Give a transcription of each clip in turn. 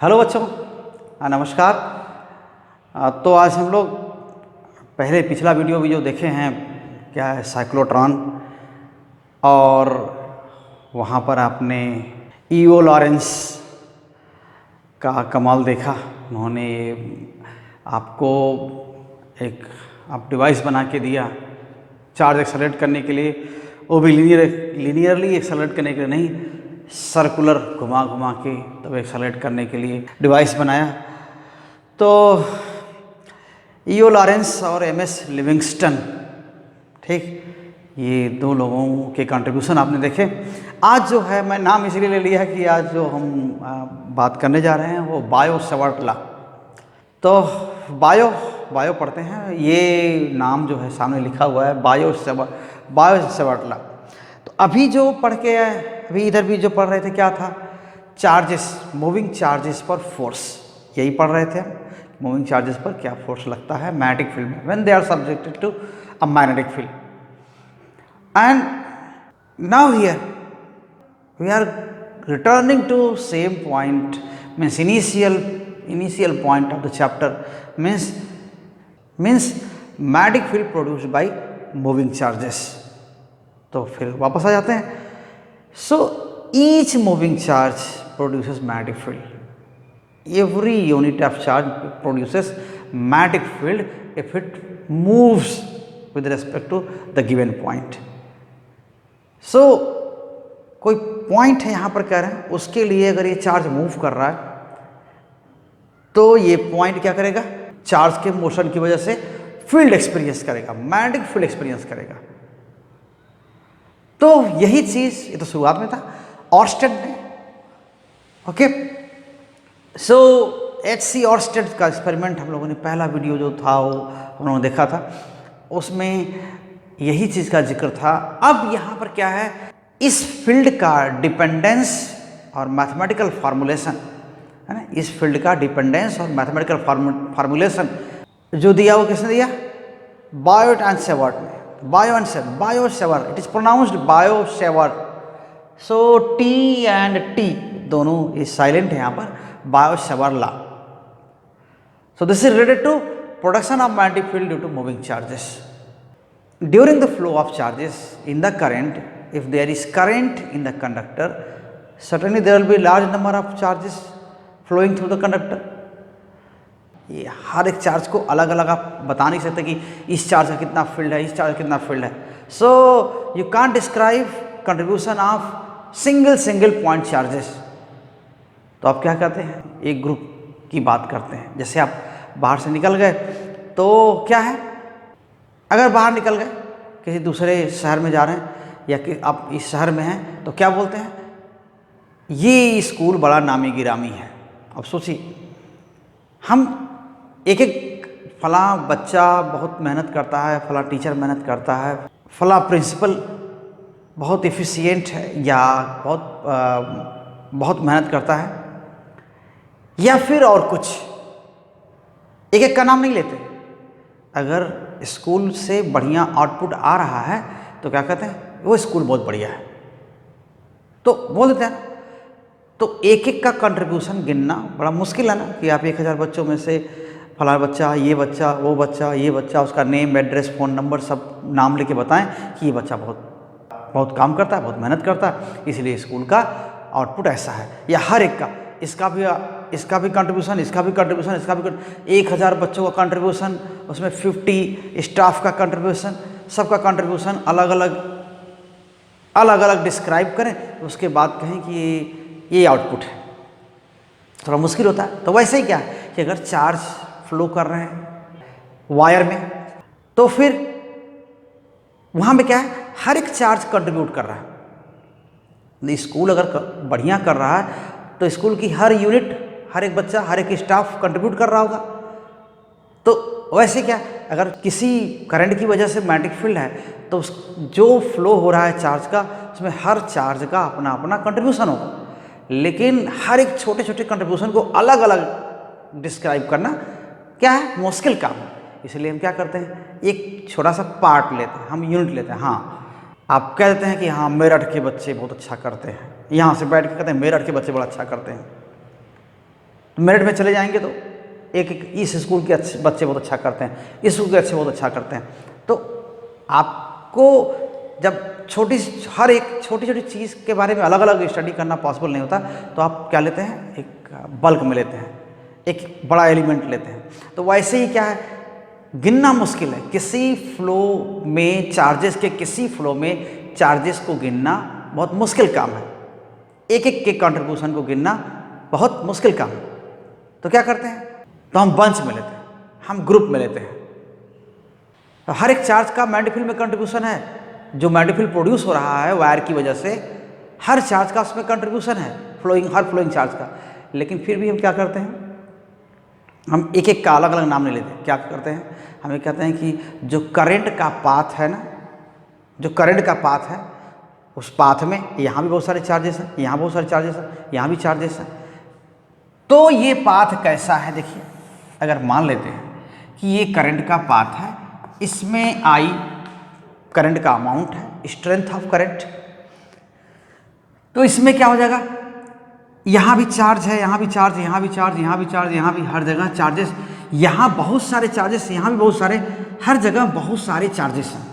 Hello बच्चों, नमस्कार। तो आज हम लोग पिछला वीडियो भी जो देखे हैं क्या है साइक्लोट्रॉन, और वहाँ पर आपने ईओ लॉरेंस का कमाल देखा। उन्होंने आपको एक डिवाइस बना के दिया चार्ज एक्सेलरेट करने के लिए, वो भी लीनियरली एक्सेलरेट करने के लिए नहीं, सर्कुलर घुमा घुमा के तब एक्सेलरेट करने के लिए डिवाइस बनाया। तो ईओ लॉरेंस और एमएस लिविंगस्टन, ठीक, ये दो लोगों के कंट्रीब्यूशन आपने देखे। आज जो है मैं नाम इसलिए ले लिया है कि आज जो हम बात करने जा रहे हैं वो बायो-सवार्ट लॉ। तो बायो पढ़ते हैं, ये नाम जो है सामने लिखा हुआ है बायो-सवार्ट लॉ। तो अभी जो पढ़ के अभी इधर भी जो पढ़ रहे थे क्या था, चार्जेस, मूविंग चार्जेस पर फोर्स, यही पढ़ रहे थे हम। मूविंग चार्जेस पर क्या फोर्स लगता है मैग्नेटिक फील्ड में, when they are subjected to a magnetic field. And now here we are returning to same point, means initial point of the chapter, means magnetic field produced by moving charges. तो फिर वापस आ जाते हैं। So each moving charge produces magnetic field. Every unit of charge produces magnetic field if it moves with respect to the given point. So कोई point है यहाँ पर कह रहे हैं, उसके लिए अगर ये चार्ज मूव कर रहा है तो ये पॉइंट क्या करेगा, चार्ज के मोशन की वजह से फील्ड एक्सपीरियंस करेगा, मैग्नेटिक फील्ड एक्सपीरियंस करेगा। तो यही चीज, ये तो शुरुआत में था ऑर्स्टेड ने, ओके। सो एच.सी. ऑर्स्टेड का एक्सपेरिमेंट हम लोगों ने पहला वीडियो जो था वो हम लोगों ने देखा था, उसमें यही चीज का जिक्र था। अब यहाँ पर क्या है, इस फील्ड का डिपेंडेंस और मैथमेटिकल फार्मूलेशन है ना, इस फील्ड का डिपेंडेंस और मैथमेटिकल फार्मूलेशन जो दिया वो किसने दिया, बायोट एंड सेवर्ट ने। Biot Savart, it is pronounced Biot Savart. So T and T दोनों इज साइलेंट है यहाँ पर, Biot Savart law. So this is related to production of magnetic field due to moving charges during the flow of charges in the current. If there is current in the conductor, certainly there will be large number of charges flowing through the conductor. ये हर एक charge को अलग अलग आप बता नहीं सकते कि इस चार्ज का कितना फील्ड है, इस चार्ज का कितना फील्ड है। So you can't describe contribution of single point charges. तो आप क्या करते हैं, एक ग्रुप की बात करते हैं। जैसे आप बाहर से निकल गए तो क्या है, अगर बाहर निकल गए किसी दूसरे शहर में जा रहे हैं या कि आप इस शहर में हैं तो क्या बोलते हैं, ये स्कूल बड़ा नामी गिरामी है। अब सोचिए, हम एक फला बच्चा बहुत मेहनत करता है, फला टीचर मेहनत करता है, फला प्रिंसिपल बहुत एफिशिएंट है या बहुत मेहनत करता है, या फिर और कुछ, एक का नाम नहीं लेते। अगर स्कूल से बढ़िया आउटपुट आ रहा है तो क्या कहते हैं, वो स्कूल बहुत बढ़िया है, तो बोल देते हैं। तो एक का कंट्रीब्यूशन गिनना बड़ा मुश्किल है ना, कि आप 1000 बच्चों में से फला बच्चा, ये बच्चा, वो बच्चा, ये बच्चा, उसका नेम, एड्रेस, फ़ोन नंबर सब नाम लेके बताएं कि ये बच्चा बहुत काम करता है, बहुत मेहनत करता है, इसलिए स्कूल का आउटपुट ऐसा है। या हर एक का, इसका भी कंट्रीब्यूशन, इसका भी कंट्रीब्यूशन, 1000 बच्चों का कंट्रीब्यूशन, उसमें 50 स्टाफ का कंट्रीब्यूशन, सबका कंट्रीब्यूशन अलग अलग डिस्क्राइब करें, उसके बाद कहें कि ये आउटपुट है। थोड़ा मुश्किल होता है। तो वैसे ही क्या है कि अगर चार्ज फ्लो कर रहे हैं वायर में, तो फिर वहाँ पे क्या है, हर एक चार्ज कंट्रीब्यूट कर रहा है। स्कूल अगर बढ़िया कर रहा है तो स्कूल की हर यूनिट, हर एक बच्चा, हर एक स्टाफ कंट्रीब्यूट कर रहा होगा। तो वैसे क्या, अगर किसी करंट की वजह से मैग्नेटिक फील्ड है तो जो फ्लो हो रहा है चार्ज का, उसमें हर चार्ज का अपना अपना कंट्रीब्यूशन होगा, लेकिन हर एक छोटे छोटे कंट्रीब्यूशन को अलग अलग डिस्क्राइब करना क्या है, मुश्किल काम है। इसलिए हम क्या करते हैं, एक छोटा सा पार्ट लेते हैं, हम यूनिट लेते हैं। हाँ, आप कह देते हैं कि हाँ मेरठ के बच्चे बहुत अच्छा करते हैं, यहाँ से बैठ के कहते हैं मेरठ के बच्चे बड़ा अच्छा करते हैं। तो मेरिट में चले जाएंगे तो एक एक इस स्कूल के अच्छे बच्चे बहुत अच्छा करते हैं, इस स्कूल के अच्छे बहुत अच्छा करते हैं। तो आपको जब हर एक छोटी छोटी चीज़ के बारे में अलग अलग स्टडी करना पॉसिबल नहीं होता, तो आप क्या लेते हैं, एक बल्क में लेते हैं, एक बड़ा एलिमेंट लेते हैं। तो वैसे ही क्या है, गिनना मुश्किल है। किसी फ्लो में चार्जेस के किसी फ्लो में चार्जेस को गिनना बहुत मुश्किल काम है, एक एक के कंट्रीब्यूशन को गिनना बहुत मुश्किल काम है। तो क्या करते हैं, तो हम बंच में लेते हैं, हम ग्रुप में लेते हैं। तो हर एक चार्ज का मैग्नेटिक फील्ड में कंट्रीब्यूशन है, जो मैग्नेटिक फील्ड प्रोड्यूस हो रहा है वायर की वजह से, हर चार्ज का उसमें कंट्रीब्यूशन है, हर फ्लोइंग चार्ज का। लेकिन फिर भी हम क्या करते हैं, हम एक एक का अलग अलग नाम नहीं लेते। क्या करते हैं, हम ये कहते हैं कि जो करंट का पाथ है ना, जो करंट का पाथ है, उस पाथ में यहाँ भी बहुत सारे चार्जेस हैं, यहाँ बहुत सारे चार्जेस हैं, यहाँ भी चार्जेस हैं। तो ये पाथ कैसा है, देखिए, अगर मान लेते हैं कि ये करंट का पाथ है, इसमें आई करंट का अमाउंट है, स्ट्रेंथ ऑफ करंट, तो इसमें क्या हो जाएगा, यहाँ भी चार्ज है, यहाँ भी चार्ज, यहाँ भी चार्ज, यहाँ भी चार्ज, यहाँ भी, हर जगह चार्जेस, यहाँ बहुत सारे चार्जेस, यहाँ भी बहुत सारे, हर जगह बहुत सारे चार्जेस हैं।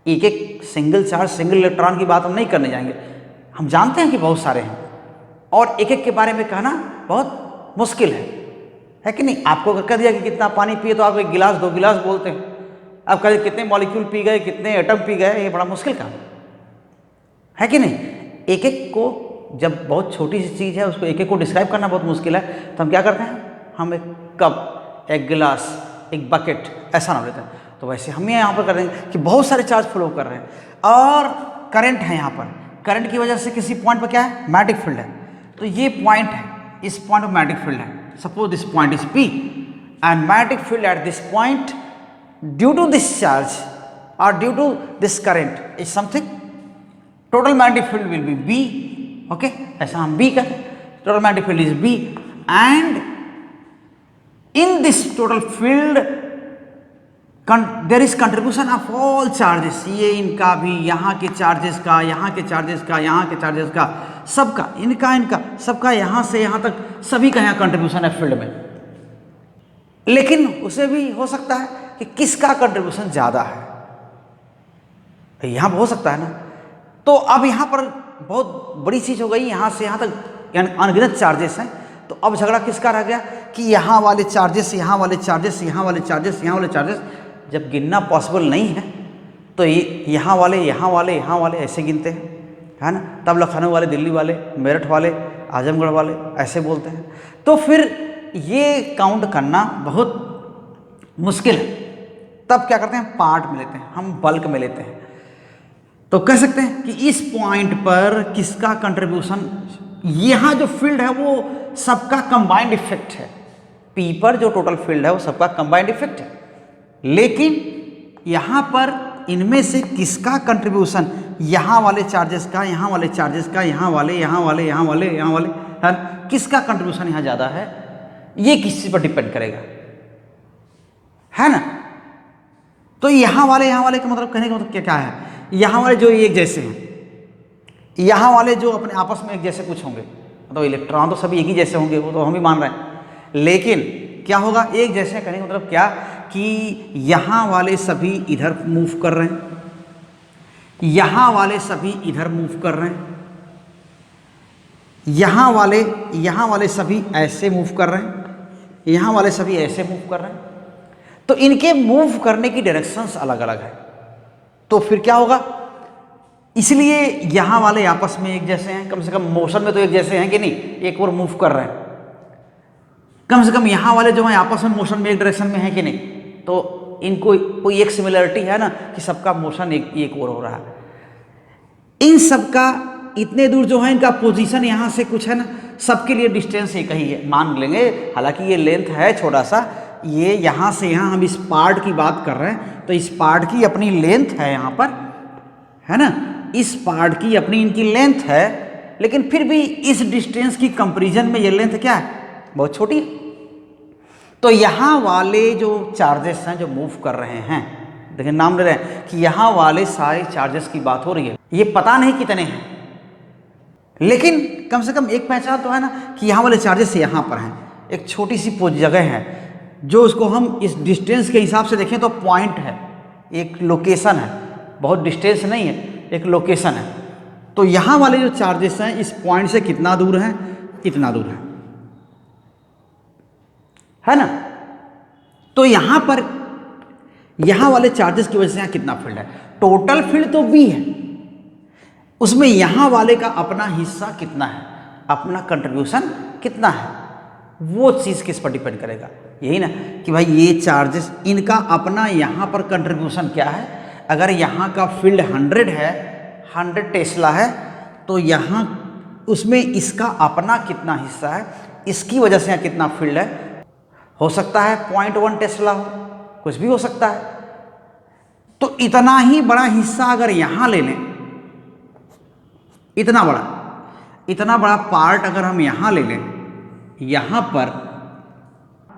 एक एक सिंगल चार्ज, सिंगल इलेक्ट्रॉन की बात हम नहीं करने जाएंगे, हम जानते हैं कि बहुत सारे हैं, और एक एक के बारे में कहना बहुत मुश्किल है कि नहीं। आपको अगर कह दिया कि कितना पानी पिए, तो आप 1 गिलास 2 गिलास बोलते हैं। आप कह कितने मॉलिक्यूल पी गए, कितने एटम पी गए, ये बड़ा मुश्किल काम है कि नहीं। एक एक को, जब बहुत छोटी सी चीज़ है उसको एक एक को डिस्क्राइब करना बहुत मुश्किल है, तो हम क्या करते हैं, हम एक कप, एक गिलास, एक बकेट, ऐसा नाम लेते हैं। तो वैसे हम यहाँ पर कर रहे हैं कि बहुत सारे चार्ज फ्लो कर रहे हैं और करंट है यहाँ पर। करंट की वजह से किसी पॉइंट पर क्या है, मैग्नेटिक फील्ड है। तो ये पॉइंट है, इस पॉइंट पर मैग्नेटिक फील्ड है। Suppose this point is P and magnetic field at this point due to this charge और due to this current is something, total magnetic field will be B, okay, ऐसा हम B कहते हैं। Total magnetic field is B and in this total field there is contribution of all charges, ये इनका भी, यहाँ के चार्जेस का, यहाँ के चार्जेस का, यहाँ के चार्जेस का, सबका, इनका सबका, यहाँ से यहाँ तक सभी का यहाँ कंट्रीब्यूशन है फील्ड में। लेकिन उसे भी हो सकता है कि किसका कंट्रीब्यूशन ज़्यादा है, यहाँ हो सकता है ना। तो अब यहाँ पर बहुत बड़ी चीज़ हो गई, यहाँ से यहाँ तक यानी अनगिनत चार्जेस हैं। तो अब झगड़ा किसका रह गया कि यहाँ वाले चार्जेस, यहाँ वाले चार्जेस, यहाँ वाले चार्जेस, यहाँ वाले चार्जेस। जब गिनना पॉसिबल नहीं है तो ये यहाँ वाले, यहाँ वाले, यहाँ वाले ऐसे गिनते हैं, है ना। तब लखनऊ वाले, दिल्ली वाले, मेरठ वाले, आजमगढ़ वाले ऐसे बोलते हैं। तो फिर ये काउंट करना बहुत मुश्किल है। तब क्या करते हैं, पार्ट में लेते हैं, हम बल्क में लेते हैं। तो कह सकते हैं कि इस पॉइंट पर किसका कंट्रीब्यूशन, यहाँ जो फील्ड है वो सबका कंबाइंड इफेक्ट है। P पर जो टोटल फील्ड है वो सबका कंबाइंड इफेक्ट है। लेकिन यहाँ पर इनमें से किसका कंट्रीब्यूशन, यहाँ वाले चार्जेस का, यहाँ वाले चार्जेस का, यहाँ वाले, यहाँ वाले, यहाँ वाले, यहाँ वाले, है किसका कंट्रीब्यूशन यहाँ ज़्यादा है, ये किसी पर डिपेंड करेगा, है ना। तो यहाँ वाले का मतलब, कहने का मतलब क्या है, यहाँ वाले जो एक जैसे हैं, यहाँ वाले जो अपने आपस में एक जैसे कुछ होंगे, तो इलेक्ट्रॉन तो सभी एक ही जैसे होंगे, वो तो हम भी मान रहे हैं। लेकिन क्या होगा, एक जैसे कहने का मतलब क्या कि यहाँ वाले सभी इधर मूव कर रहे हैं, यहाँ वाले सभी इधर मूव कर रहे हैं, यहाँ वाले सभी ऐसे मूव कर रहे हैं, यहाँ वाले सभी ऐसे मूव कर रहे हैं। तो इनके मूव करने की डायरेक्शंस अलग अलग है। तो फिर क्या होगा, इसलिए यहाँ वाले आपस में एक जैसे हैं, कम से कम मोशन में तो एक जैसे हैं कि नहीं, एक और मूव कर रहे हैं। कम से कम यहाँ वाले जो हैं आपस में मोशन में एक डायरेक्शन में है कि नहीं, तो इनको कोई एक सिमिलरिटी है ना कि सबका मोशन एक और हो रहा है। इन सबका इतने दूर जो है इनका पोजीशन यहाँ से कुछ है ना, सबके लिए डिस्टेंस एक ही है, मान लेंगे। हालांकि ये लेंथ है छोटा सा, ये यहाँ से यहाँ हम इस पार्ट की बात कर रहे हैं, तो इस पार्ट की अपनी लेंथ है यहाँ पर, है ना, इस पार्ट की अपनी इनकी लेंथ है। लेकिन फिर भी इस डिस्टेंस की कंपैरिजन में ये लेंथ क्या है, बहुत छोटी है। तो यहाँ वाले जो चार्जेस हैं जो मूव कर रहे हैं, देखिए नाम ले रहे हैं कि यहाँ वाले सारे चार्जेस की बात हो रही है, ये पता नहीं कितने हैं, लेकिन कम से कम एक पहचान तो है ना कि यहाँ वाले चार्जेस यहाँ पर हैं। एक छोटी सी जगह है जो उसको हम इस डिस्टेंस के हिसाब से देखें तो पॉइंट है, एक लोकेशन है, बहुत डिस्टेंस नहीं है, एक लोकेशन है। तो यहाँ वाले जो चार्जेस हैं इस पॉइंट से कितना दूर है, इतना दूर है ना। तो यहाँ पर यहाँ वाले चार्जेस की वजह से यहाँ कितना फील्ड है, टोटल फील्ड तो V है, उसमें यहाँ वाले का अपना हिस्सा कितना है, अपना कंट्रीब्यूशन कितना है, वो चीज़ किस पर डिपेंड करेगा, यही ना कि भाई ये चार्जेस इनका अपना यहाँ पर कंट्रीब्यूशन क्या है। अगर यहाँ का फील्ड 100 है, 100 टेस्ला है, तो यहाँ उसमें इसका अपना कितना हिस्सा है, इसकी वजह से यहाँ कितना फील्ड है। हो सकता है 0.1 टेस्ला हो, कुछ भी हो सकता है। तो इतना ही बड़ा हिस्सा अगर यहाँ ले लें, इतना बड़ा पार्ट अगर हम यहाँ ले लें, यहाँ पर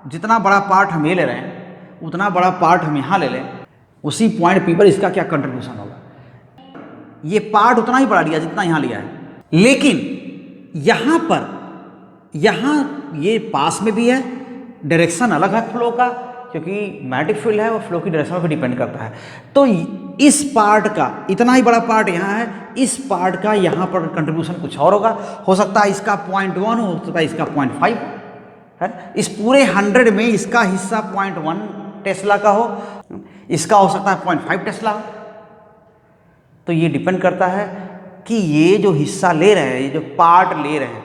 जितना बड़ा पार्ट हम ये ले रहे हैं उतना बड़ा पार्ट हम यहाँ ले लें, उसी पॉइंट P पर इसका क्या कंट्रीब्यूशन होगा। ये पार्ट उतना ही बड़ा लिया जितना यहाँ लिया है, लेकिन यहाँ पर ये पास में भी है, डायरेक्शन अलग है फ्लो का, क्योंकि मैग्नेटिक फील्ड है वो फ्लो की डायरेक्शन पर डिपेंड करता है। तो इस पार्ट का इतना ही बड़ा पार्ट यहाँ है, इस पार्ट का यहाँ पर कंट्रीब्यूशन कुछ और होगा। हो सकता है इसका 0.1 हो सकता है इसका 0.5 है। इस पूरे 100 में इसका हिस्सा 0.1 टेस्ला का हो, इसका हो सकता है 0.5 टेस्ला हो। तो ये डिपेंड करता है कि ये जो हिस्सा ले रहे हैं, ये जो पार्ट ले रहे हैं,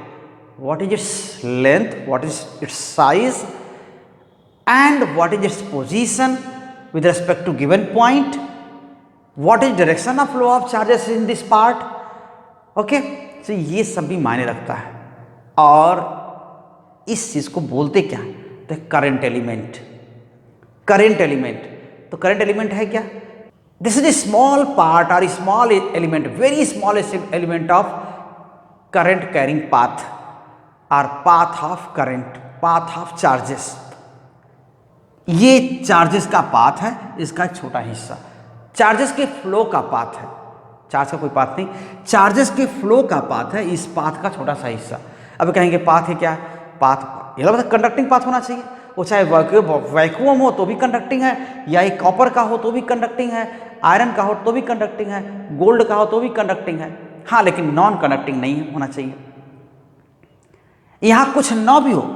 what is its length, what is it's size and what is its position with respect to given point, what is direction of flow of charges in this part, okay। so ये सब भी मायने रखता है। और इस चीज़ को बोलते क्या है, तो करंट एलिमेंट। करंट एलिमेंट है क्या, this is a small part और small element, very small element of current carrying path और path of current, path of charges. ये चार्जेस का पाथ है, इसका छोटा हिस्सा चार्जेस के फ्लो का पाथ है। चार्ज का कोई पाथ नहीं, चार्जेस के फ्लो का पाथ है, इस पाथ का छोटा सा हिस्सा। अब कहेंगे पाथ है क्या, पाथ ये मतलब कंडक्टिंग पाथ होना चाहिए, वो चाहे वैक्यूम हो तो भी कंडक्टिंग है, या एक कॉपर का हो तो भी कंडक्टिंग है, आयरन का हो तो भी कंडक्टिंग है, गोल्ड का हो तो भी कंडक्टिंग है। हाँ, लेकिन नॉन कंडक्टिंग नहीं होना चाहिए। यहाँ कुछ ना भी हो,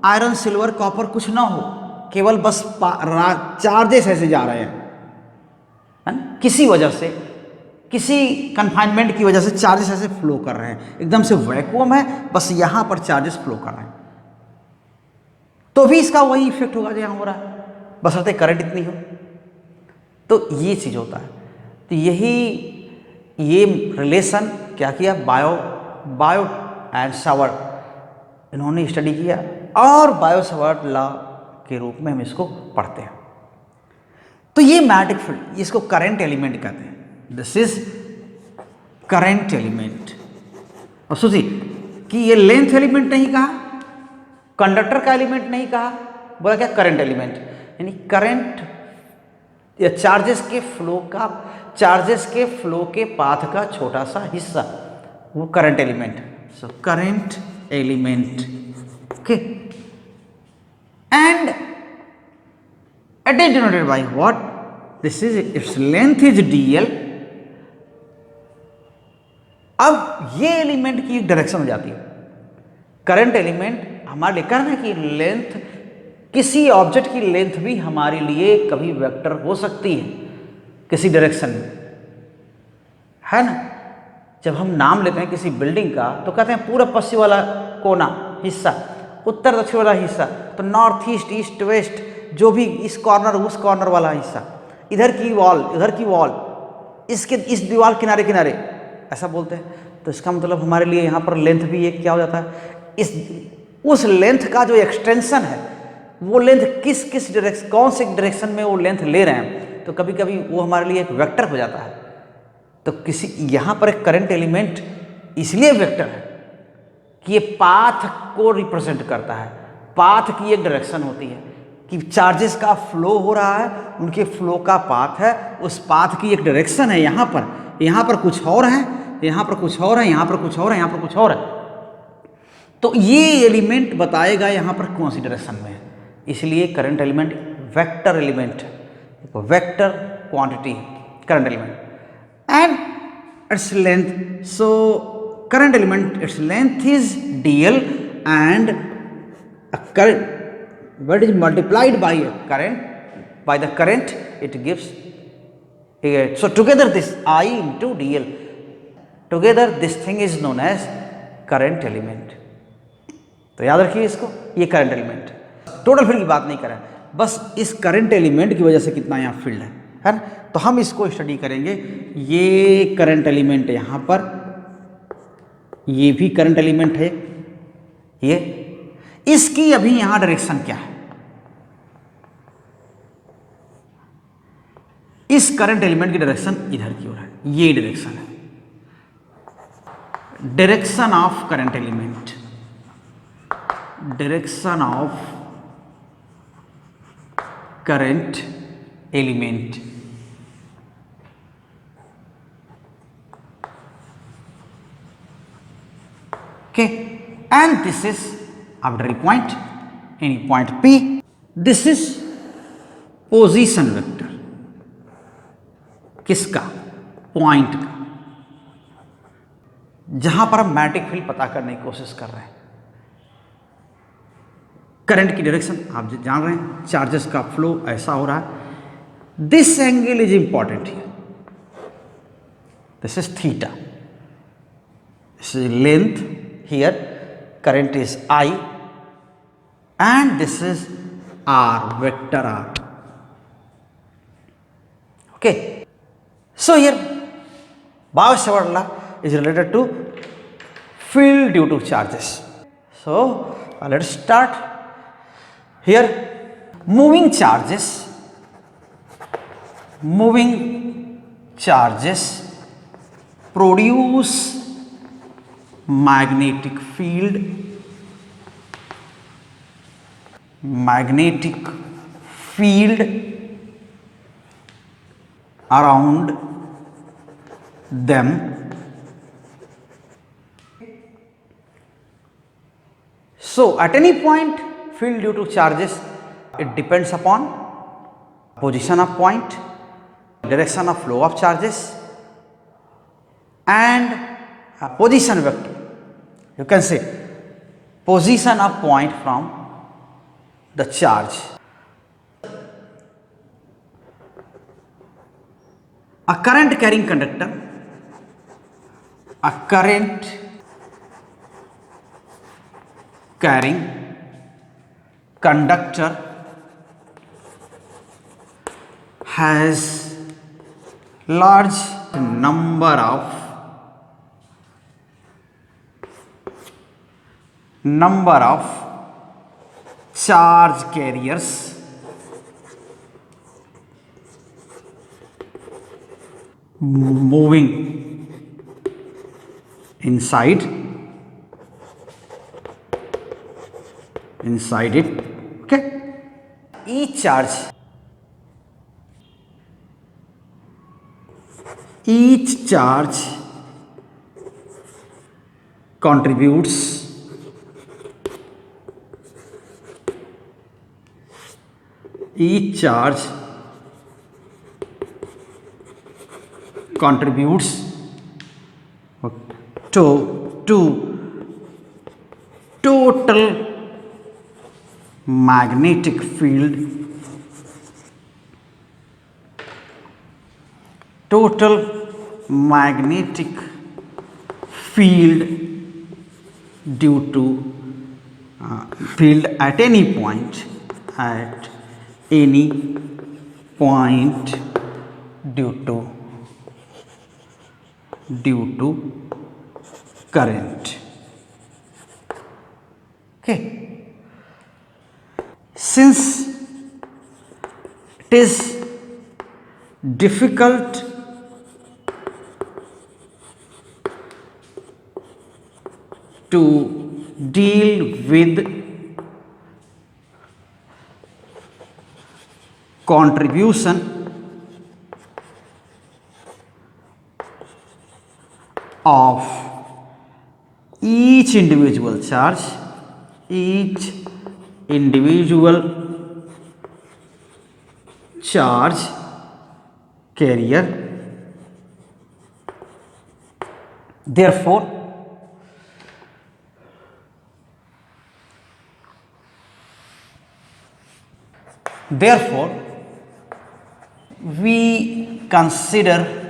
आयरन सिल्वर कॉपर कुछ ना हो, केवल बस चार्जेस ऐसे जा रहे हैं, किसी वजह से, किसी कन्फाइनमेंट की वजह से चार्जेस ऐसे फ्लो कर रहे हैं, एकदम से वैक्यूम है, बस यहां पर चार्जेस फ्लो कर रहे हैं, तो भी इसका वही इफेक्ट होगा जो यहां हो रहा है, बशर्ते करंट इतनी हो। तो ये चीज होता है। तो ये रिलेशन क्या किया, बायो एंड सावर्ट इन्होंने स्टडी किया, और बायो सावर्ट लॉ के रूप में हम इसको पढ़ते हैं। तो ये मैग्नेटिक फील्ड, इसको करंट एलिमेंट कहते हैं। This is current element. और सोचिए कि ये लेंथ एलिमेंट नहीं कहा, कंडक्टर का एलिमेंट नहीं कहा, बोला क्या, करंट एलिमेंट। यानी करंट या चार्जेस के फ्लो के पाथ का छोटा सा हिस्सा, वो current element. So current element, okay. And it is denoted by what? This is its length is dl। अब ये एलिमेंट की डायरेक्शन हो जाती है। करंट एलिमेंट हमारे लिए कहना है कि लेंथ, किसी ऑब्जेक्ट की लेंथ भी हमारे लिए कभी वेक्टर हो सकती है किसी डायरेक्शन में, है ना। जब हम नाम लेते हैं किसी बिल्डिंग का तो कहते हैं पूरा पश्चिम वाला कोना हिस्सा, उत्तर दक्षिण वाला हिस्सा, तो नॉर्थ ईस्ट, ईस्ट वेस्ट, जो भी इस कॉर्नर उस कॉर्नर वाला हिस्सा, इधर की वॉल इधर की वॉल, इसके इस दीवार किनारे किनारे, ऐसा बोलते हैं। तो इसका मतलब हमारे लिए यहाँ पर लेंथ भी एक क्या हो जाता है, उस लेंथ का जो एक्सटेंशन है, वो लेंथ किस डायरेक्शन, कौन से डायरेक्शन में वो लेंथ ले रहे हैं, तो कभी कभी वो हमारे लिए एक वेक्टर हो जाता है। तो यहाँ पर एक करंट एलिमेंट इसलिए वेक्टर है कि ये पाथ को रिप्रेजेंट करता है, पाथ की एक डायरेक्शन होती है कि चार्जेस का फ्लो हो रहा है, उनके फ्लो का पाथ है, उस पाथ की एक डायरेक्शन है। यहाँ पर कुछ और है, यहाँ पर कुछ और है, यहाँ पर कुछ और है, यहाँ पर कुछ और है। तो ये एलिमेंट बताएगा यहाँ पर कौन सी डायरेक्शन में है, इसलिए current element vector element, vector quantity current element and its length. So current element its length is dl and a current what is multiplied by a current, by the current it gives so together this I into dl, together this thing is known as current element. तो याद रखिए इसको, ये current element. Total field की बात नहीं करें, बस इस करंट एलिमेंट की वजह से कितना यहाँ फील्ड है ना. तो हम इसको स्टडी करेंगे. ये करंट एलिमेंट यहाँ पर, ये भी करंट एलिमेंट है, ये इसकी अभी यहां डायरेक्शन क्या है. इस करंट एलिमेंट की डायरेक्शन इधर की ओर है, ये डायरेक्शन है, direction of current element, direction of current element. Okay, and this is arbitrary point, any point P. This is position vector, किसका, पॉइंट का, जहां पर हम मैग्नेटिक फील्ड पता करने की कोशिश कर रहे हैं. करंट की डायरेक्शन आप जान रहे हैं, चार्जेस का फ्लो ऐसा हो रहा है. This angle is important here, this is theta, this is length. Here current is I and this is R, vector R. Okay. So here Gauss-Sever's law is related to field due to charges. So let's start. Here moving charges produce magnetic field around them. So at any point field due to charges, it depends upon position of point, direction of flow of charges and position vector. You can say position of point from the charge. A current carrying conductor, a current carrying conductor has large number of charge carriers moving inside it. Okay, each charge contributes to total magnetic field due to field at any point due to current. Okay, since it is difficult to deal with contribution of each each individual charge, each individual charge carrier, therefore we consider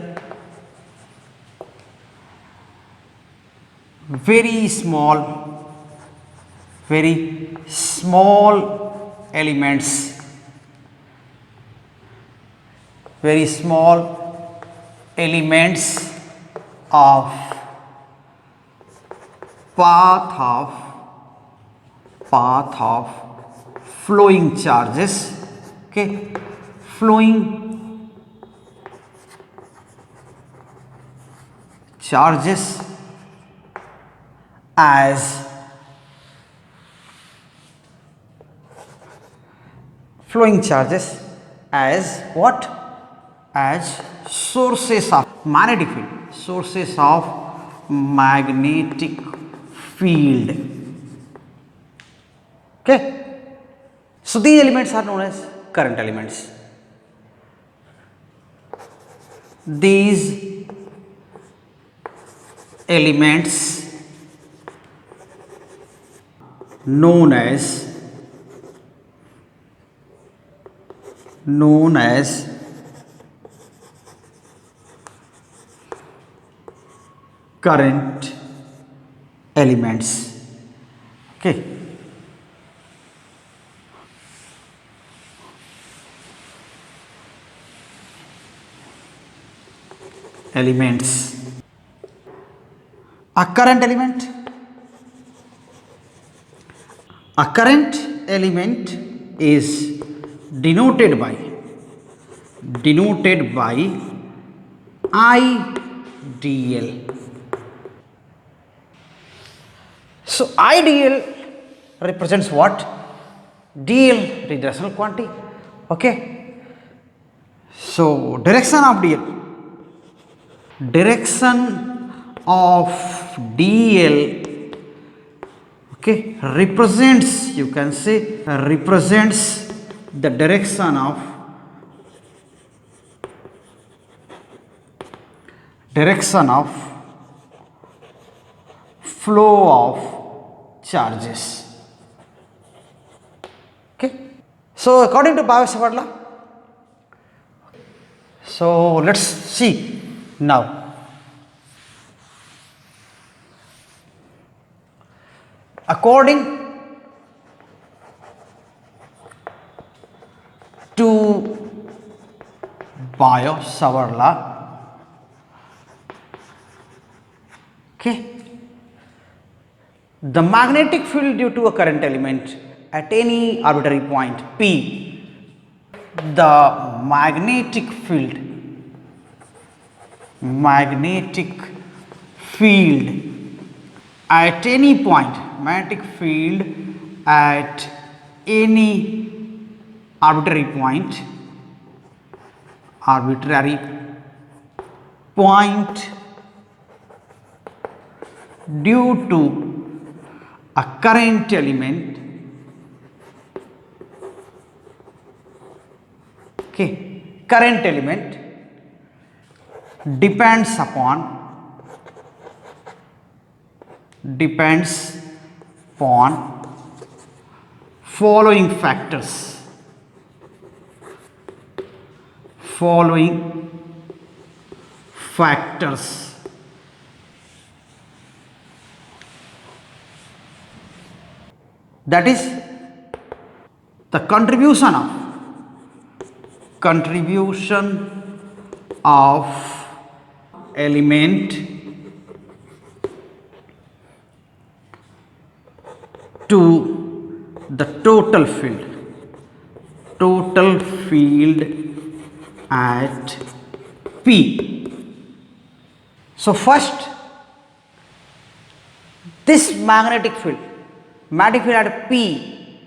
very small elements, very small elements of path of flowing charges, okay, flowing charges as what? As sources of magnetic field, sources of magnetic field. Okay, so these elements are known as current elements. These elements known as current elements. Okay, elements. A current element is denoted by IDL. So IDL represents what? DL, directional quantity. Okay, so direction of DL okay, represents, you can say, represents the direction of flow of charges. Okay, so according to Biot-Savart law, so let's see now. According to Biot-Savart law, okay, the magnetic field due to a current element at any arbitrary point P, the magnetic field at any point, magnetic field at any arbitrary point due to a current element, okay, current element depends upon following factors. That is the contribution of element to the total field at P. So first, this magnetic field at P,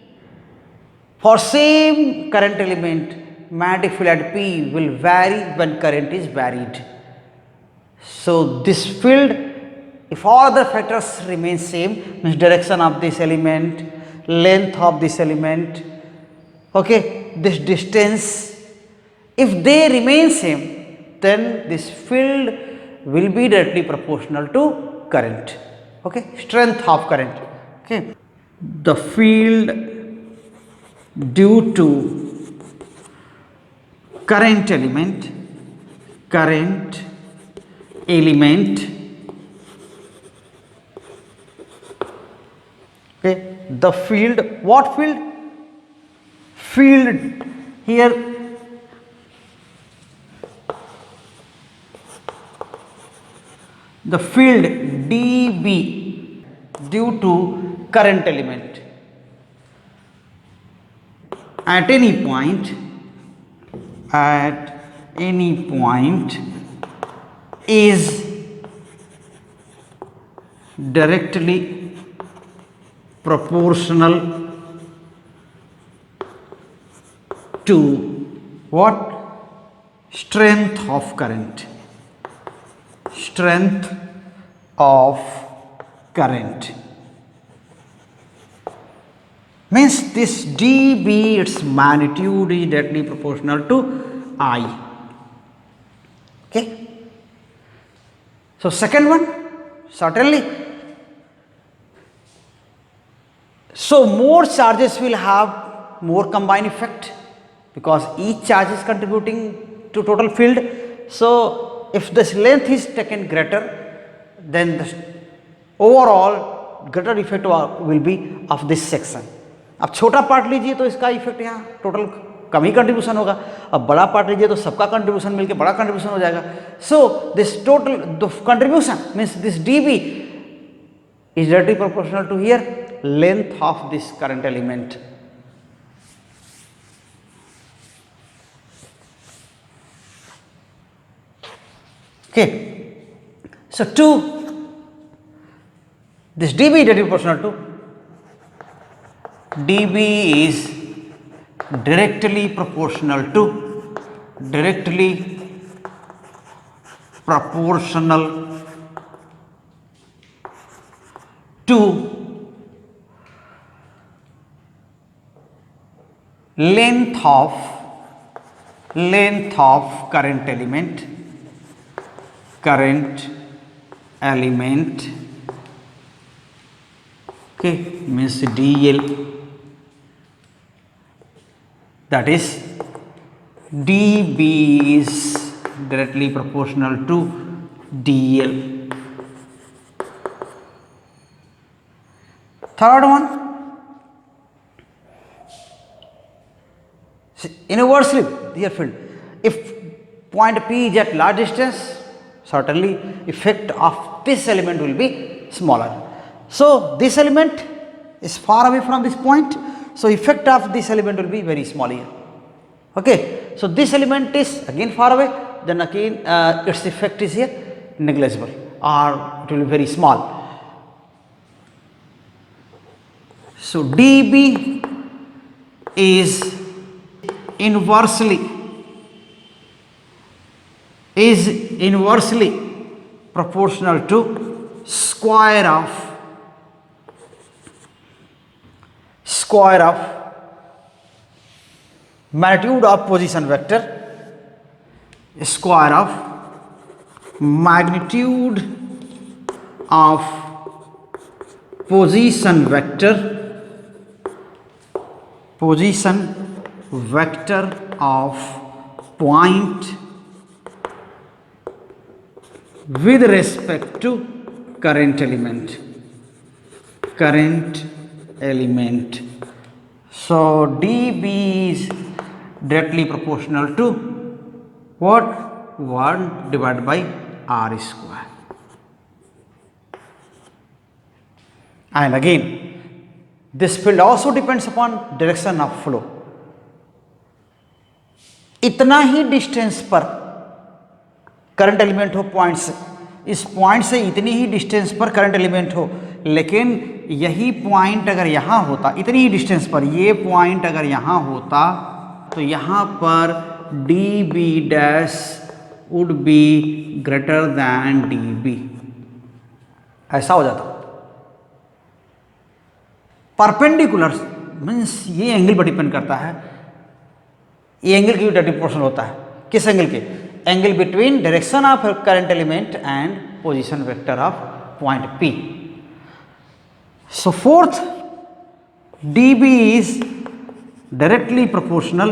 for same current element, magnetic field at P will vary when current is varied. So this field If all other factors remain same, means direction of this element, length of this element, okay, this distance, if they remain same, then this field will be directly proportional to current, okay, strength of current, okay. The field due to current element, okay, the field, what field? Field here, the field dB due to current element at any point is directly proportional to what? Strength of current. Strength of current means this dB, its magnitude is directly proportional to I. Okay. So second one, certainly. So more charges will have more combined effect because each charge is contributing to total field. So if this length is taken greater, then the overall greater effect will be of this section. अब छोटा part लीजिए तो इसका effect यहाँ total कम ही contribution होगा, अब बड़ा part लीजिए तो सबका कंट्रीब्यूशन मिलकर बड़ा कंट्रीब्यूशन हो जाएगा. So this total the contribution means this dB is directly proportional to here length of this current element. Okay. So this dB is directly proportional to dB is directly proportional to length of current element, okay, means dl, that is dB is directly proportional to dl. Third one, universally here field, if point P is at large distance, certainly effect of this element will be smaller. So this element is far away from this point, so effect of this element will be very small here. Okay, so this element is again far away, then again its effect is here negligible or it will be very small. So dB is inversely proportional to square of magnitude of position vector, square of magnitude of position vector of point with respect to current element. So dB is directly proportional to what? 1 divided by r square. And again this field also depends upon direction of flow. इतना ही distance पर current element हो point से, इस point से इतनी ही distance पर current element हो, लेकिन यही पॉइंट अगर यहाँ होता, इतनी ही डिस्टेंस पर ये पॉइंट अगर यहाँ होता तो यहाँ पर D B dash would be greater than D B. ऐसा हो जाता। परपेंडिकुलर मीन्स ये एंगल पर डिपेंड करता है, ये एंगल की डायरेक्ट प्रोपोर्शनल होता है। किस एंगल के? Angle between direction of current element and position vector of point P। So fourth, dB is directly proportional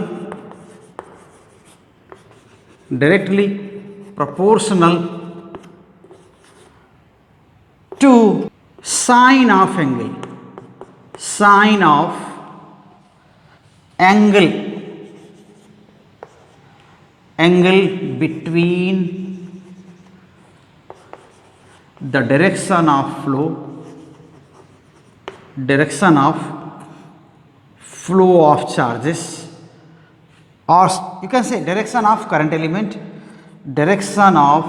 to sine of angle between the direction of flow of charges, or you can say direction of current element, direction of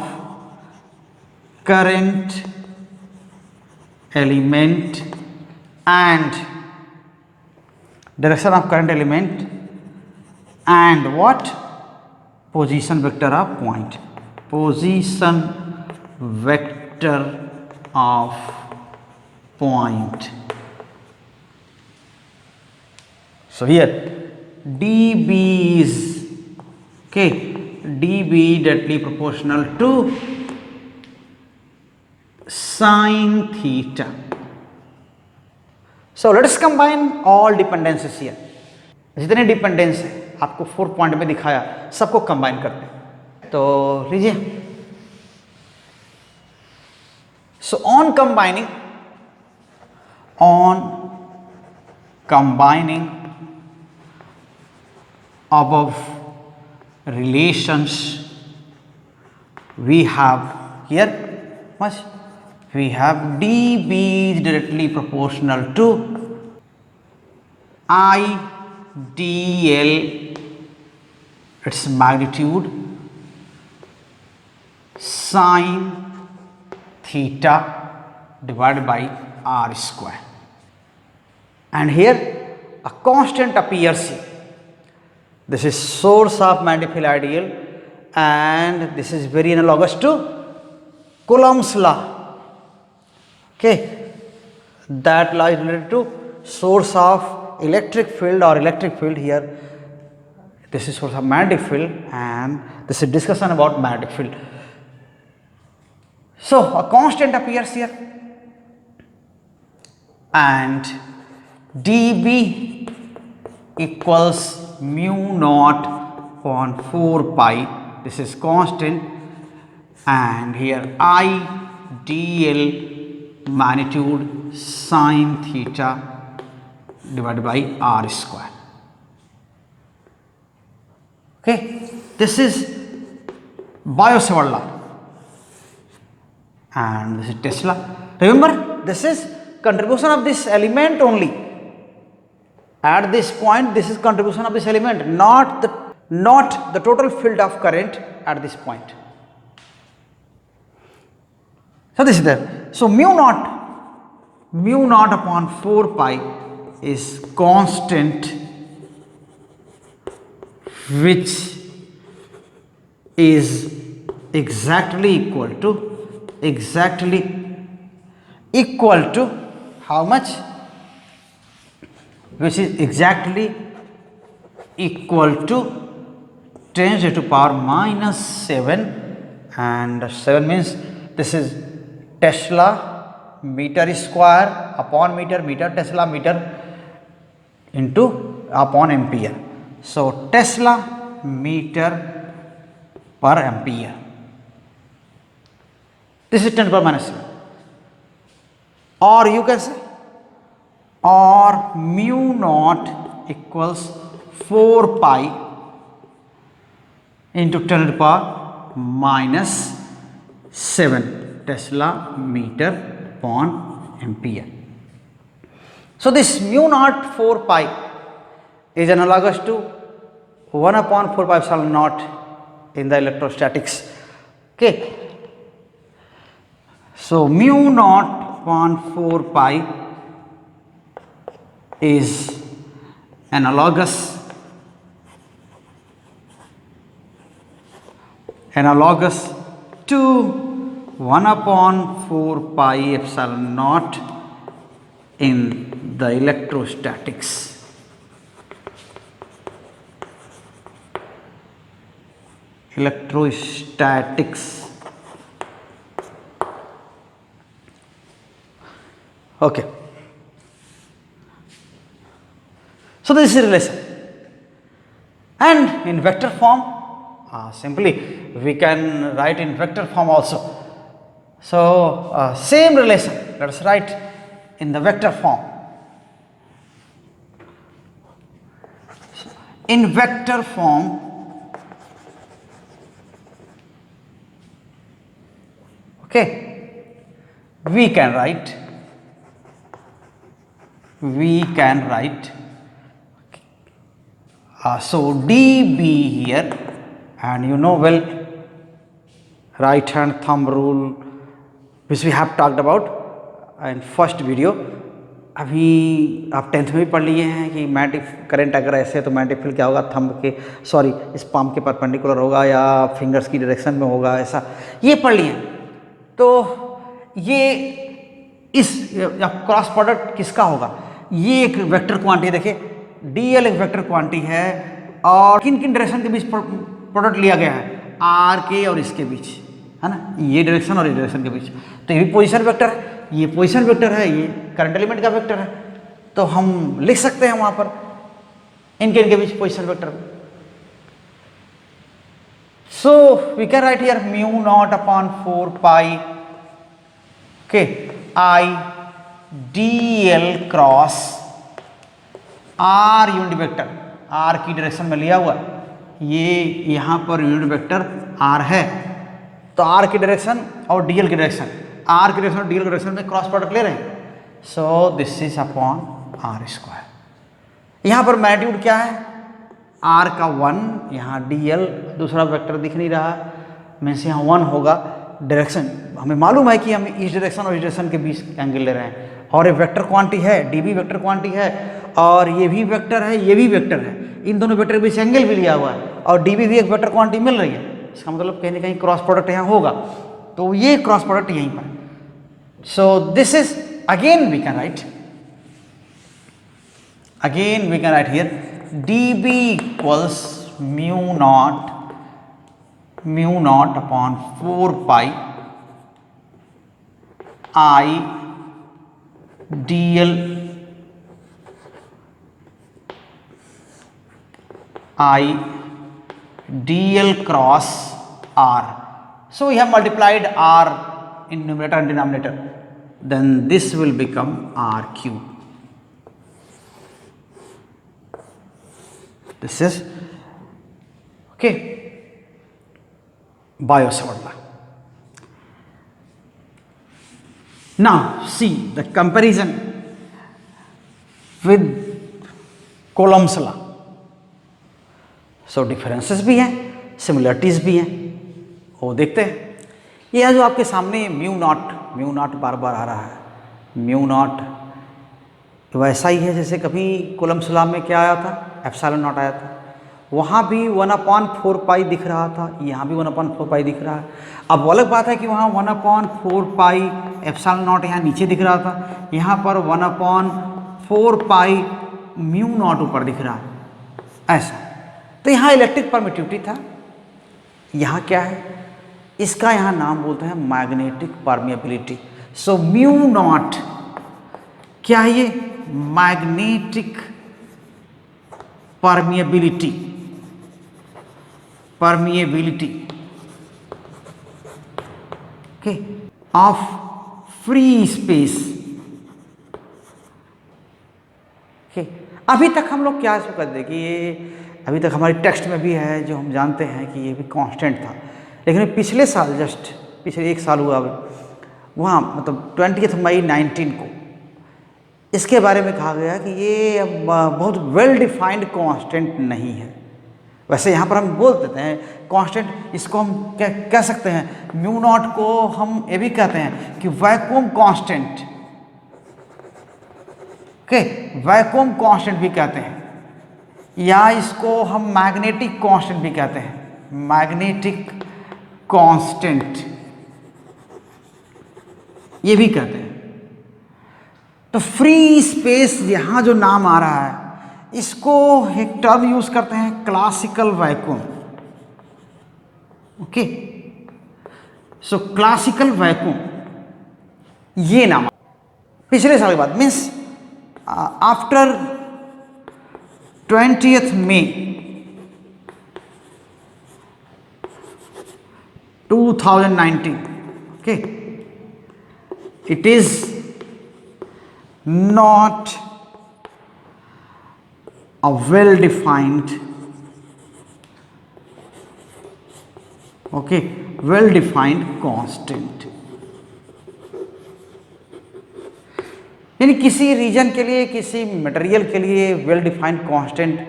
current element and direction of current element and what? Position vector of point, position vector of point. So here dB is okay, dB directly proportional to sin theta. So let us combine all dependencies here. जितने dependence है आपको 4 point में दिखाया, सबको combine करते हैं। तो लीजिए, so on combining above relations, we have here much, we have dB is directly proportional to IDL, its magnitude, sine theta divided by r square, and here a constant appears here. This is source of Mandeville ideal, and this is very analogous to Coulomb's law. Okay, that law is related to source of electric field or electric field. Here this is source of magnetic field, and this is discussion about magnetic field. So a constant appears here, and dB equals mu naught upon 4 pi, this is constant, and here I dl magnitude sine theta divided by r square. Okay, this is Biot-Savart law, and this is Tesla. Remember, this is contribution of this element only. At this point, this is contribution of this element, not the total field of current at this point. So this is there. So mu naught upon 4 pi is constant, which is exactly equal to how much? Which is exactly equal to 10 to the power minus 7, and 7 means this is Tesla meter square upon meter, Tesla meter into upon ampere. So Tesla meter per ampere. This is 10 to the power minus 7, or you can say, or mu naught equals 4 pi into 10 to the power minus 7 Tesla meter upon ampere. So this mu naught 4 pi is analogous to 1 upon 4 pi epsilon naught in the electrostatics. Okay, so mu naught upon 4 pi is analogous to 1/4 pi epsilon naught in the electrostatics. Electrostatics. Okay. So this is relation, and in vector form, simply we can write in vector form also. So same relation, let us write in the vector form. In vector form, okay, we can write so dB here, and you know well right hand thumb rule which we have talked about in first video. अभी आप 10th में भी पढ़ लिए हैं कि magnetic current अगर ऐसे है तो मैग्नेटिक फील्ड क्या होगा, थंब के इस पाम के परपेंडिकुलर होगा या फिंगर्स की डायरेक्शन में होगा, ऐसा ये पढ़ लिए। तो ये इस क्रॉस प्रोडक्ट किसका होगा, ये एक वेक्टर क्वांटिटी देखिए, dl एक वेक्टर क्वांटिटी है और किन किन डायरेक्शन के बीच प्रोडक्ट लिया गया है, आर के और इसके बीच, है ना, ये डायरेक्शन और ये डायरेक्शन के बीच। तो ये भी पोजीशन वेक्टर है, ये पोजीशन वेक्टर है, ये करंट एलिमेंट का वेक्टर है, तो हम लिख सकते हैं वहां पर इनके बीच position vector. So we can write here μ0/4 pi I dl cross r unit vector, r की डायरेक्शन में लिया हुआ, ये यहां पर यूनिट वेक्टर r है, तो r की डायरेक्शन और dl की डायरेक्शन, r की डायरेक्शन और dl की डायरेक्शन में क्रॉस प्रोडक्ट ले रहे हैं। सो this is upon r square. यहां पर मैग्नीट्यूड क्या है, r का 1, यहाँ dl दूसरा वेक्टर दिख नहीं रहा, मीन्स यहाँ 1 होगा। डायरेक्शन हमें मालूम है कि हम इस डायरेक्शन और इस डायरेक्शन के बीच एंगल ले रहे हैं, और ये वेक्टर क्वांटिटी है, db वेक्टर क्वांटिटी है, और ये भी वेक्टर है, ये भी वेक्टर है, इन दोनों वेक्टर के बीच एंगल भी लिया हुआ है, और db भी एक वेक्टर क्वांटिटी मिल रही है, इसका मतलब कहीं ना कहीं क्रॉस प्रोडक्ट यहाँ होगा, तो ये क्रॉस प्रोडक्ट यहीं पर। So this is again we can write here db equals μ0/4 pi I dl cross r. So we have multiplied r in numerator and denominator, then this will become r cube. This is okay, Biot-Savart law. Now see the comparison with Coulomb's law. So differences भी हैं, similarities भी हैं, वो देखते हैं। ये जो आपके सामने म्यू नॉट बार बार आ रहा है, म्यू नॉट वैसा ही है जैसे कभी कूलम्ब्स लॉ में क्या आया था, एप्सिलॉन नॉट आया था, वहाँ भी 1/4 पाई दिख रहा था, यहाँ भी 1/4 पाई दिख रहा है। अब वो अलग बात है कि वहाँ 1/4 पाई एप्सिलॉन नॉट यहाँ नीचे दिख रहा था, यहाँ पर 1/4 पाई म्यू नॉट ऊपर दिख रहा है, ऐसा। तो यहाँ इलेक्ट्रिक परमिटिविटी था, यहाँ क्या है, इसका यहाँ नाम बोलते हैं magnetic permeability. So mu naught क्या है, ये magnetic permeability of free space. अभी तक हम लोग क्या कर दें कि ये अभी तक हमारी टेक्स्ट में भी है, जो हम जानते हैं कि ये भी कांस्टेंट था, लेकिन पिछले साल पिछले 1 साल हुआ वहाँ, मतलब 20 मई 19 को इसके बारे में कहा गया कि ये बहुत वेल डिफाइंड कांस्टेंट नहीं है। वैसे यहाँ पर हम बोल देते हैं कांस्टेंट, इसको हम कह सकते हैं, म्यू नॉट को हम ये भी कहते हैं कि वैक्यूम कांस्टेंट, वैक्यूम कांस्टेंट भी कहते हैं, या इसको हम मैग्नेटिक कांस्टेंट भी कहते हैं, मैग्नेटिक कांस्टेंट। ये भी कहते हैं। तो फ्री स्पेस यहां जो नाम आ रहा है, इसको एक टर्म यूज करते हैं, क्लासिकल वैक्यूम। ओके, सो क्लासिकल वैक्यूम ये नाम पिछले साल के बाद, means after 20th May 2019, okay, it is not a well defined, okay, well defined constant, यानी किसी रीजन के लिए, किसी मटेरियल के लिए वेल डिफाइंड कांस्टेंट,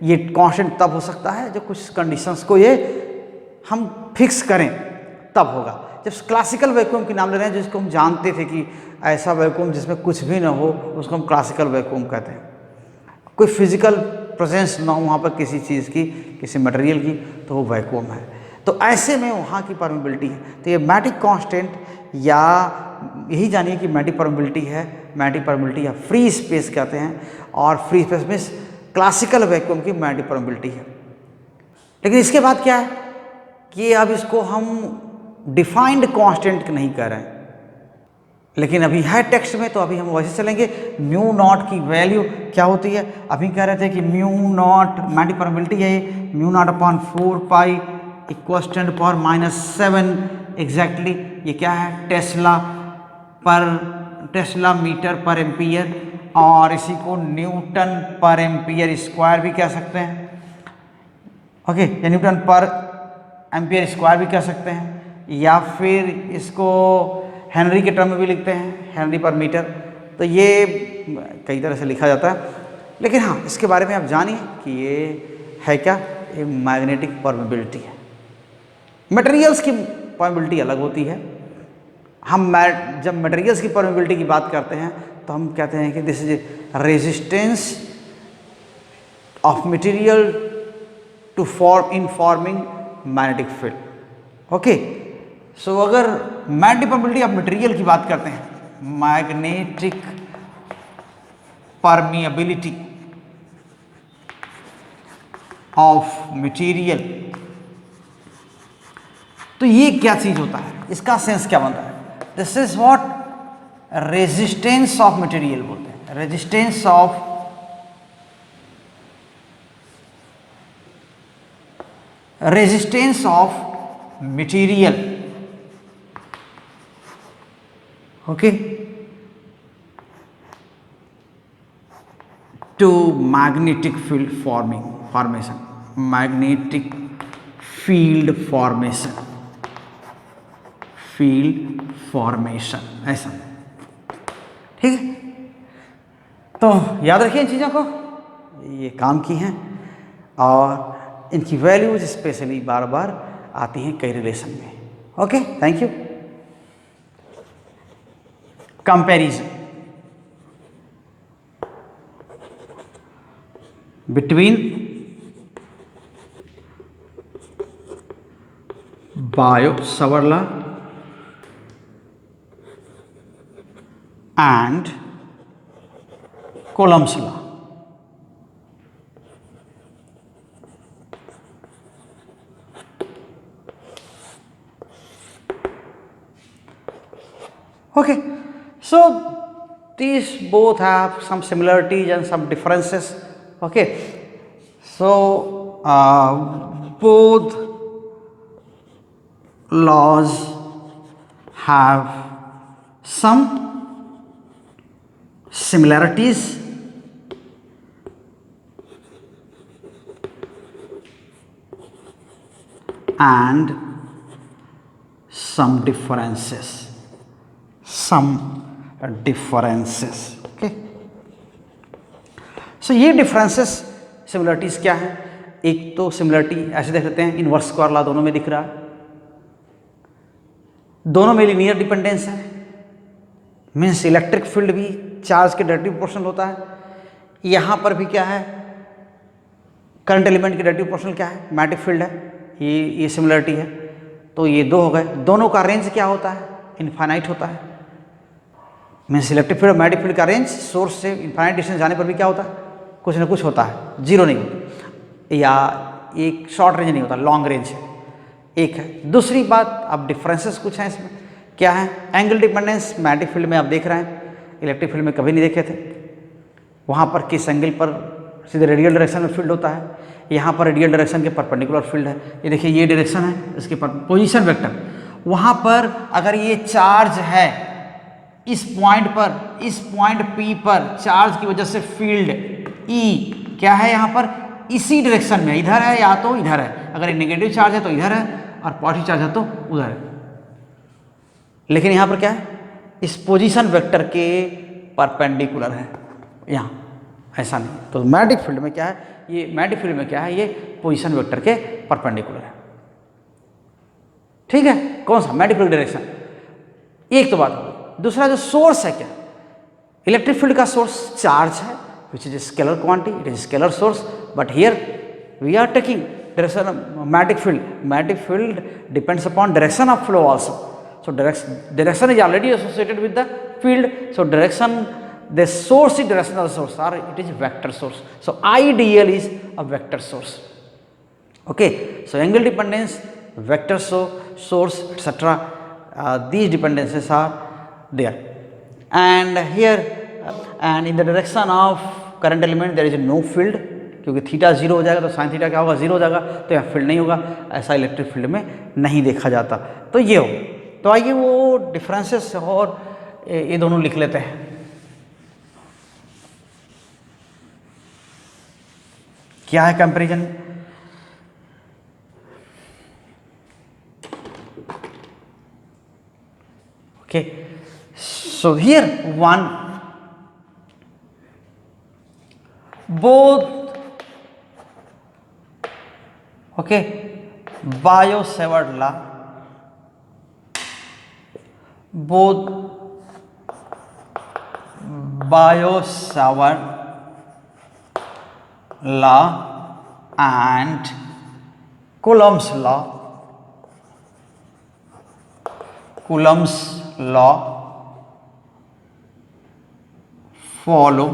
ये कांस्टेंट तब हो सकता है जब कुछ कंडीशंस को ये हम फिक्स करें, तब होगा। जब क्लासिकल वैक्यूम की नाम ले रहे हैं, जिसको हम जानते थे कि ऐसा वैक्यूम जिसमें कुछ भी ना हो, उसको हम क्लासिकल वैक्यूम कहते हैं। कोई फिजिकल प्रेजेंस ना हो वहाँ पर किसी चीज़ की, किसी मटेरियल की, तो वो वैक्यूम है। तो ऐसे में वहाँ की परमिबिलिटी है। तो ये मैटिक कांस्टेंट, या यही जानिए कि मैटिक परमिबिलिटी है, मैटिक परमिबिलिटी या फ्री स्पेस कहते हैं, और फ्री स्पेस में क्लासिकल वैक्यूम की मैटिक परमिबिलिटी है। लेकिन इसके बाद क्या है कि अब इसको हम डिफाइंड कांस्टेंट नहीं कह रहे हैं, लेकिन अभी है टेक्स्ट में, तो अभी हम वैसे चलेंगे। म्यू नॉट की वैल्यू क्या होती है? अभी कह रहे थे कि म्यू नॉट मैटिक परमिबिलिटी है, म्यू नॉट अपॉन 4 पाई इक्वल्स 10⁻⁷ एग्जैक्टली। ये क्या है? टेस्ला मीटर पर एम्पियर, और इसी को न्यूटन पर एम्पियर स्क्वायर भी कह सकते हैं। ओके, या न्यूटन पर एम्पियर स्क्वायर भी कह सकते हैं, या फिर इसको हेनरी के टर्म में भी लिखते हैं, हेनरी पर मीटर। तो ये कई तरह से लिखा जाता है, लेकिन हाँ, इसके बारे में आप जानिए कि ये है क्या? ये मैग्नेटिक परमिबिलिटी है। मटेरियल्स की परमिबिलिटी अलग होती है। हम जब मटेरियल्स की परमिबिलिटी की बात करते हैं तो हम कहते हैं कि this is resistance of material to forming magnetic field. Okay, so अगर मैग्नेटिक परमिबिलिटी ऑफ मटेरियल की बात करते हैं, मैग्नेटिक परमिएबिलिटी ऑफ मटेरियल, तो ये क्या चीज होता है? इसका सेंस क्या बनता है? This is what resistance of material बोलते हैं। Resistance of material, okay, to magnetic field formation, magnetic field formation, ऐसा। ठीक है, तो याद रखिए इन चीज़ों को, ये काम की हैं, और इनकी वैल्यूज स्पेशली बार बार आती हैं कई रिलेशन में। Okay, thank you. Comparison between Biot-Savart law and Coulomb's law. Okay, so these both have some similarities and some differences. Okay, so both laws have some similarities and some differences. Okay, so ये differences similarities क्या है? एक तो similarity ऐसे देख सकते हैं, inverse square law दोनों में दिख रहा है, दोनों में लीनियर डिपेंडेंस है, मीन्स इलेक्ट्रिक फील्ड भी चार्ज के डायरेक्टिव प्रोपोर्शनल होता है। यहाँ पर भी क्या है? करंट एलिमेंट की डायरेक्टिव प्रोपोर्शनल क्या है? मैग्नेटिक फील्ड है। ये सिमिलरिटी है। तो ये दो हो गए। दोनों का रेंज क्या होता है? इनफाइनाइट होता है। मीन्स इलेक्ट्रिक फील्ड और मैग्नेटिक फील्ड का रेंज सोर्स से इनफाइनाइट डिस्टेंस जाने पर भी क्या होता है, कुछ ना कुछ होता है, जीरो नहीं होता, या एक शॉर्ट रेंज नहीं होता, लॉन्ग रेंज है, एक है। दूसरी बात, अब डिफरेंसेस कुछ हैं इसमें, क्या है, एंगल डिपेंडेंस मैग्नेटिक फील्ड में आप देख रहे हैं, इलेक्ट्रिक फील्ड में कभी नहीं देखे थे। वहाँ पर किस एंगल पर सीधे रेडियल डायरेक्शन में फील्ड होता है, यहाँ पर रेडियल डायरेक्शन के परपेंडिकुलर फील्ड है। ये देखिए ये डायरेक्शन है, इसके पोजीशन वेक्टर, वहाँ पर अगर ये चार्ज है इस पॉइंट पर, इस पॉइंट P पर चार्ज की वजह से फील्ड E क्या है यहाँ पर, इसी डायरेक्शन में, इधर है या तो इधर है, अगर ये नेगेटिव चार्ज है तो इधर है और पॉजिटिव चार्ज है तो उधर है। लेकिन यहाँ पर क्या है, इस पोजीशन वेक्टर के परपेंडिकुलर है, यहाँ ऐसा नहीं। तो मैग्नेटिक फील्ड में क्या है, ये मैग्नेटिक फील्ड में क्या है, ये पोजीशन वेक्टर के परपेंडिकुलर है। ठीक है, कौन सा, मैग्नेटिक फील्ड डायरेक्शन, एक तो बात होगी। दूसरा जो सोर्स है, क्या इलेक्ट्रिक फील्ड का सोर्स चार्ज है, which is scalar quantity, it is scalar source, but here we are taking direction of magnetic field. Magnetic field depends upon direction of flow also. So direction is already associated with the field. So direction, the source is directional source, or it is vector source. So ideal is a vector source. Okay. So angle dependence, vector source, etc. These dependencies are there. And here, and in the direction of current element there is no field, क्योंकि theta zero हो जाएगा तो sine theta क्या होगा, zero हो जाएगा, तो यहाँ फील्ड नहीं होगा, ऐसा इलेक्ट्रिक फील्ड में नहीं देखा जाता। तो ये हो, तो आइए वो डिफरेंसेस और ये दोनों लिख लेते हैं। क्या है comparison, okay, so here one, both okay, Biot-Savart law, both Biot-Savart law and Coulomb's law follow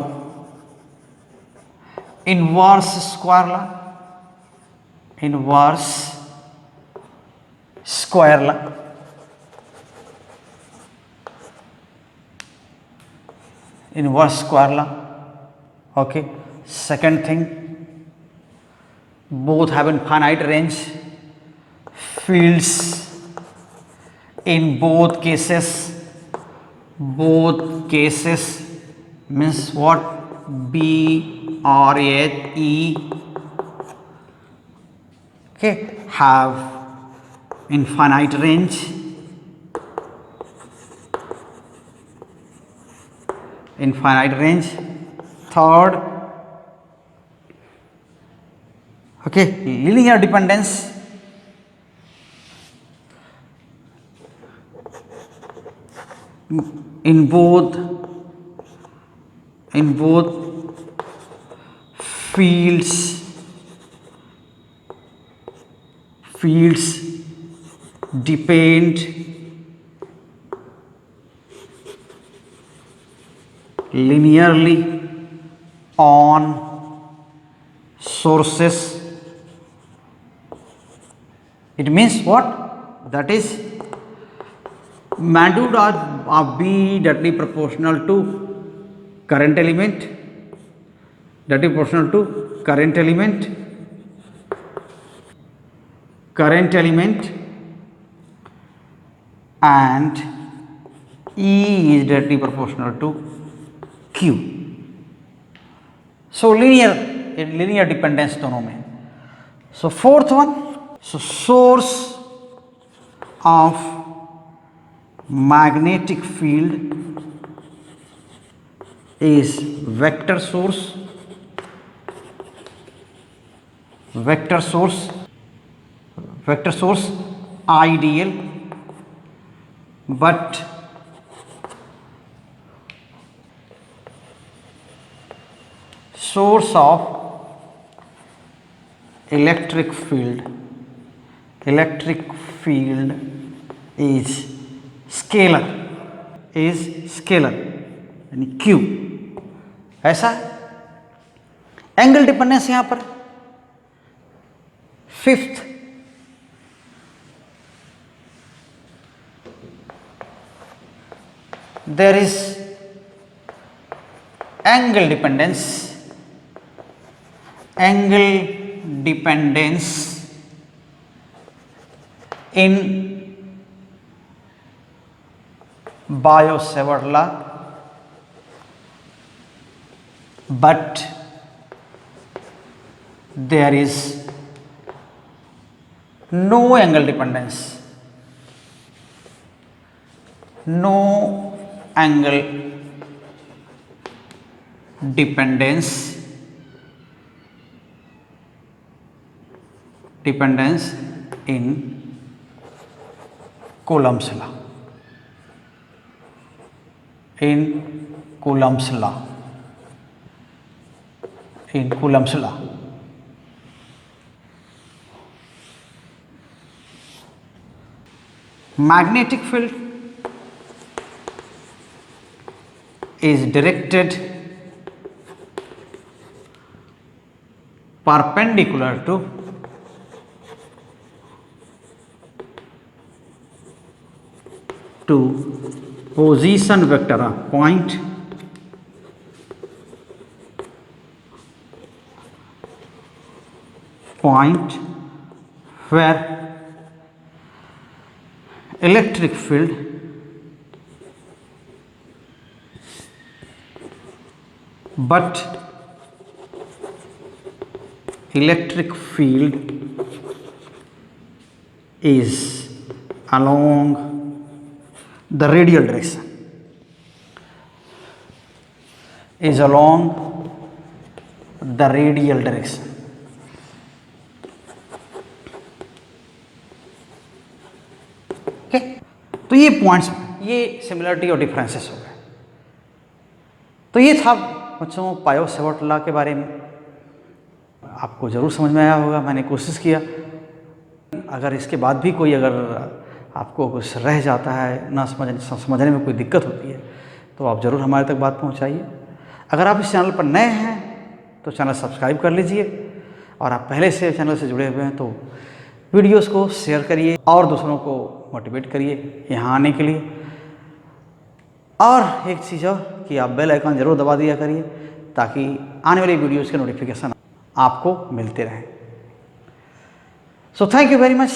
inverse square law, inverse square law, inverse square law. Okay, second thing, both have infinite range, fields in both cases means what, B or E, okay, have infinite range, third, okay, linear dependence, in both fields depend linearly on sources. It means what? That is magnitude of B directly proportional to current element, directly proportional to current element, and E is directly proportional to Q. So linear dependence दोनों में. So fourth one, so source of magnetic field is vector source, ideal, but source of electric field is scalar, यानी Q, ऐसा angle dependence यहां पर। Fifth, there is angle dependence in Biot-Savart law, but there is no angle dependence, dependence in Coulomb's law, magnetic field is directed perpendicular to position vector of point where electric field is along the radial direction, okay. तो ये points, ये similarity और differences हो गए। तो ये था बच्चों बायो-सेवर्ट लॉ के बारे में। आपको ज़रूर समझ में आया होगा, मैंने कोशिश किया। अगर इसके बाद भी कोई अगर आपको कुछ रह जाता है, ना समझने में कोई दिक्कत होती है, तो आप ज़रूर हमारे तक बात पहुंचाइए। अगर आप इस चैनल पर नए हैं तो चैनल सब्सक्राइब कर लीजिए, और आप पहले से चैनल से जुड़े हुए हैं तो वीडियोस को शेयर करिए और दूसरों को मोटिवेट करिए यहाँ आने के लिए। और एक चीज़ और कि आप बेल आइकन ज़रूर दबा दिया करिए ताकि आने वाली वीडियोस के नोटिफिकेशन आपको मिलते रहें। So thank you very much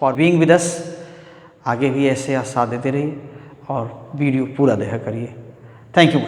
for being with us. आगे भी ऐसे साथ देते रहिए और वीडियो पूरा देखा करिए। Thank you.